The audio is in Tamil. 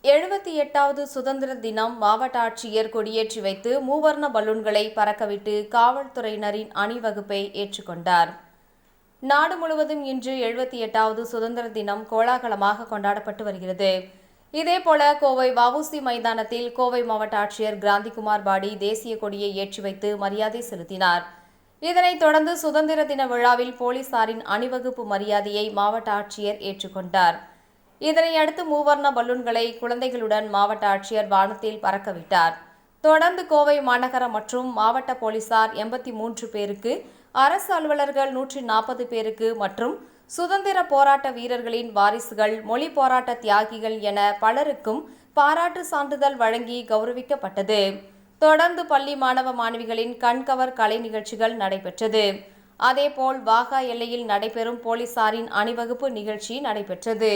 78வது சுதந்திர தினம் மாவட்ட ஆட்சியர் கொடியேற்றி வைத்து மூவர்ண பலூன்களை பறக்கவிட்டு காவல்துறையினரின் அணிவகுப்பை ஏற்றுக்கொண்டார். நாடு முழுவதும் இன்று 78வது சுதந்திர தினம் கோலாகலமாக கொண்டாடப்பட்டு வருகிறது. இதேபோல கோவை வ.உ.சி. மைதானத்தில் கோவை மாவட்ட ஆட்சியர் கிராந்திகுமார் பாடி தேசிய கொடியை ஏற்றி வைத்து மரியாதை செலுத்தினார். இதனைத் தொடர்ந்து சுதந்திர தின விழாவில் போலீசாரின் அணிவகுப்பு மரியாதையை மாவட்ட ஆட்சியர் ஏற்றுக்கொண்டார். இதனையடுத்து மூவர்ண பலூன்களை குழந்தைகளுடன் மாவட்ட ஆட்சியர் வானத்தில் பறக்கவிட்டார். தொடர்ந்து கோவை மாநகர மற்றும் மாவட்ட போலீசார் 83 பேருக்கு, அரசு அலுவலர்கள் 140 பேருக்கு மற்றும் சுதந்திர போராட்ட வீரர்களின் வாரிசுகள், மொழி போராட்ட தியாகிகள் என பலருக்கும் பாராட்டு சான்றிதழ் வழங்கி கௌரவிக்கப்பட்டது. தொடர்ந்து பள்ளி மாணவ மாணவிகளின் கண்கவர் கலை நிகழ்ச்சிகள் நடைபெற்றது. அதேபோல் வாகா எல்லையில் நடைபெறும் போலீசாரின் அணிவகுப்பு நிகழ்ச்சி நடைபெற்றது.